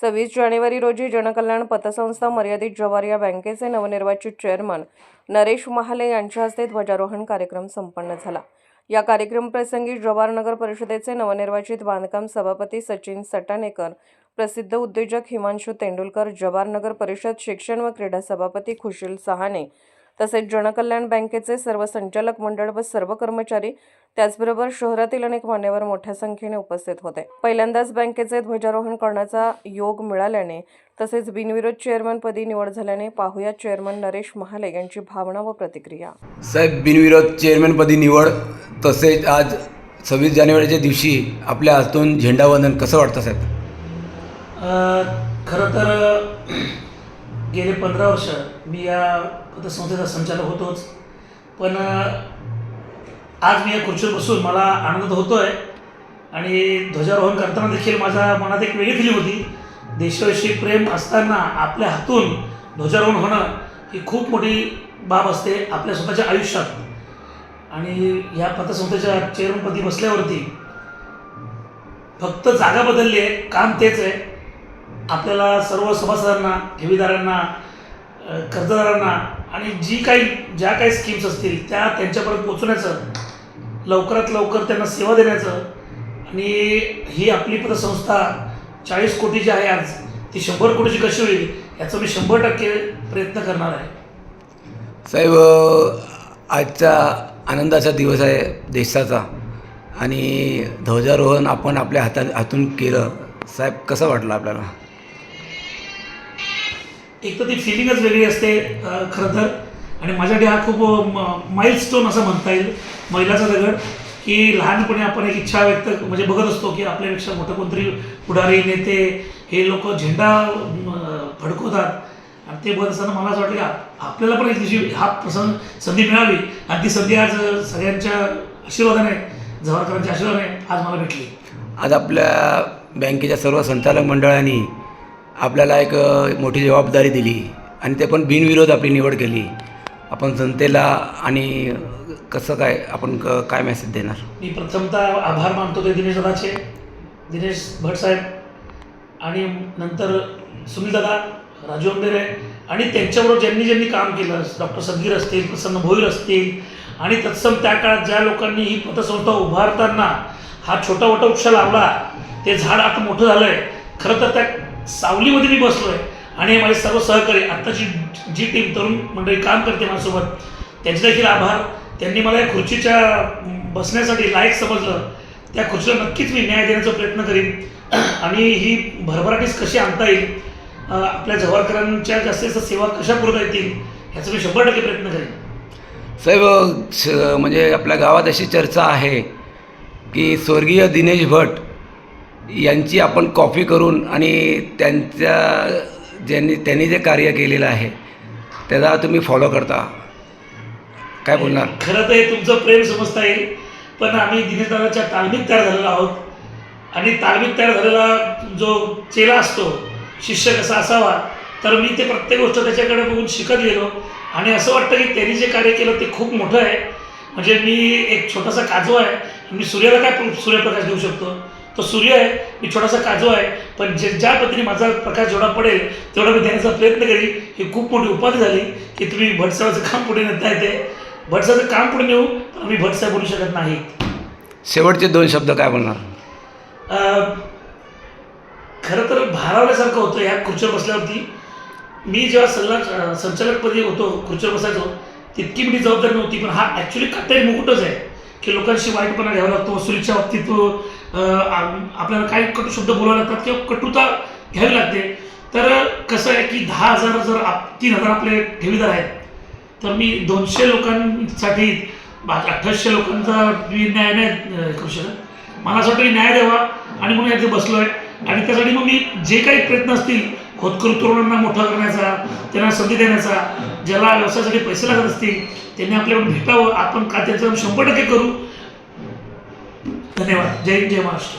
26 जानेवारी रोजी जनकल्याण पतसंस्था मर्यादित जवार या बँकेचे नवनिर्वाचित चेअरमन नरेश महाले यांच्या हस्ते ध्वजारोहण कार्यक्रम संपन्न झाला। या कार्यक्रमप्रसंगी जवार नगर परिषदेचे नवनिर्वाचित बांधकाम सभापती सचिन सटानेकर, प्रसिद्ध उद्योजक हिमांशु तेंडुलकर, जवार नगर परिषद शिक्षण व क्रीडा सभापती खुशील सहाने तसेच जनकल्याण बँकेचे सर्व संचालक मंडळ व सर्व कर्मचारी, त्याचबरोबर शहरातील अनेक मान्यवर मोठ्या संख्येने उपस्थित होते। पहिल्यांदाच बँकेचे ध्वजारोहण करण्याचा योग मिळाल्याने तसेच बिनविरोध चेअरमनपदी निवड झाल्याने पाहूया चेअरमन नरेश महाले यांची भावना व प्रतिक्रिया। साहेब, बिनविरोध चेअरमनपदी निवड तसेच आज 26 जानेवारीच्या दिवशी आपल्या हातून झेंडावंदन कसं वाटतं साहेब? खरं तर गेले 15 वर्ष मी या पतसंस्थेचा संचालक होतोच, पण आज मी या खुर्चीवर बसून मला आनंद होतो आहे आणि ध्वजारोहण करताना देखील माझ्या मनात एक वेगळी फिलिंग होती। देशाविषयी प्रेम असताना आपल्या हातून ध्वजारोहण होणं ही खूप मोठी बाब असते आपल्या स्वतःच्या आयुष्यात। आणि या पतसंस्थेच्या चेअरमनपदी बसल्यावरती फक्त जागा बदलली आहे, काम तेच आहे। आपल्याला सर्व सभासदांना, ठेवीदारांना, कर्जदारांना आणि ज्या काही स्कीम्स असतील त्या त्यांच्यापर्यंत पोहोचवण्याचं, लवकरात लवकर त्यांना सेवा देण्याचं आणि ही आपली पतसंस्था 40 कोटीची आहे आज, ती 100 कोटीची कशी होईल याचा मी 100% प्रयत्न करणार आहे। साहेब, आजचा आनंदाचा दिवस आहे देशाचा आणि ध्वजारोहण आपण आपल्या हातून केलं। साहेब, कसं वाटलं आपल्याला? एक तर ती फिलिंगच वेगळी असते खरं तर, आणि माझ्यासाठी हा खूप माइलस्टोन असं म्हणता येईल, मैलाचा दगड, की लहानपणी आपण एक इच्छा व्यक्त म्हणजे बघत असतो की आपल्यापेक्षा मोठं कोणतरी पुढारी, नेते हे लोक झेंडा फडकवतात आणि ते बघत असताना मला असं वाटलं की आपल्याला पण एक दिवशी हा संधी मिळावी आणि ती संधी आज सगळ्यांच्या आशीर्वादाने, जवारकरांच्या आशीर्वादाने आज मला भेटली। आज आपल्या बँकेच्या सर्व संचालक मंडळांनी आपल्याला एक मोठी जबाबदारी दिली आणि ते पण बिनविरोध आपली निवड केली। आपण जनतेला आणि कसं काय आपण काय मेसेज देणार? मी प्रथमतः आभार मानतो ते दिनेश दादाचे, दिनेश भट साहेब, आणि नंतर सुनील दादा, राजू अंबेरे आणि त्यांच्याबरोबर ज्यांनी काम केलं, डॉक्टर सदगीर असतील, प्रसन्न भोईर असतील आणि तत्सम त्या काळात ज्या लोकांनी ही पतसंस्था उभारताना हा छोटा मोठा वृक्ष लावला, ते झाड आता मोठं झालं आहे। खरं तर त्या सावलीमध्ये मी बसलो आहे आणि माझे सर्व सहकारी, आत्ताची जी टीम तरुण मंडळी काम करते माझ्यासोबत, त्यांचे देखील आभार। त्यांनी मला या खुर्चीच्या बसण्यासाठी लायक समजलं, त्या खुर्चीला नक्कीच मी न्याय देण्याचा प्रयत्न करीन आणि ही भरभराटीस कशी आणता येईल, आपल्या जवारकरांच्या जास्तीत जास्त सेवा कशा पुरवता येतील ह्याचा मी 100% प्रयत्न करेन। साहेब, म्हणजे आपल्या गावात अशी चर्चा आहे की स्वर्गीय दिनेश भट यांची आपण कॉपी करून आणि त्यांनी जे कार्य केलेलं आहे त्याला तुम्ही फॉलो करता, काय बोलणार? खरं तर हे तुमचं प्रेम समजता येईल, पण आम्ही दिनेश दादाच्या तालमीत तयार झालेलो आहोत आणि तालमीत तयार झालेला जो चेला असतो, शिष्य कसा असावा, तर मी ते प्रत्येक गोष्ट त्याच्याकडे बघून शिकत गेलो आणि असं वाटतं की त्यांनी जे कार्य केलं ते खूप मोठं आहे। म्हणजे मी एक छोटासा काजू आहे, मी सूर्याला काय सूर्यप्रकाश देऊ शकतो, तो सूर्य आहे, मी छोटासा काजू आहे, पण ज्या पद्धतीने माझा प्रकाश जेवढा पडेल तेवढा मी देण्याचा प्रयत्न करीन। ही खूप मोठी उपाधी झाली की तुम्ही भटसाहेबाचं काम पुढे नेता येते, भटसाहेबाचं काम पुढे नेऊ तर आम्ही भटसाहेब बोलू शकत नाही। शेवटचे 2 शब्द काय बोलणार? खरं तर भारावल्यासारखं होतं या खुर्चीवर बसल्यावरती। मी जेव्हा संचालकपदी होतो, खुर्चीवर बसायचो, तितकी मोठी जबाबदारी नव्हती, पण हा ॲक्च्युली काटेरी मुकुटच आहे की लोकांशी वाईटपणा घ्यावा लागतो, वसुलीच्या बाबतीत आपल्याला काही कटू शब्द बोलावे लागतात किंवा कटुता घ्यावी लागते। तर कसं आहे की 10,000 जर 3,000 आपले ठेवीदार आहेत, तर मी 200 लोकांसाठी 2800 लोकांचा मी न्याय नाही करू शकत। मला असं वाटतं की न्याय द्यावा आणि म्हणून याचे बसलो आहे आणि त्यासाठी मग मी जे काही प्रयत्न असतील, होतकरू तरुणांना मोठा करण्याचा, त्यांना संधी देण्याचा, ज्याला व्यवसायासाठी पैसे लागत असतील त्यांनी आपल्याकडून भेटावं, आपण का त्याचं 100% करू। धन्यवाद। जय हिंद, जय महाराष्ट्र।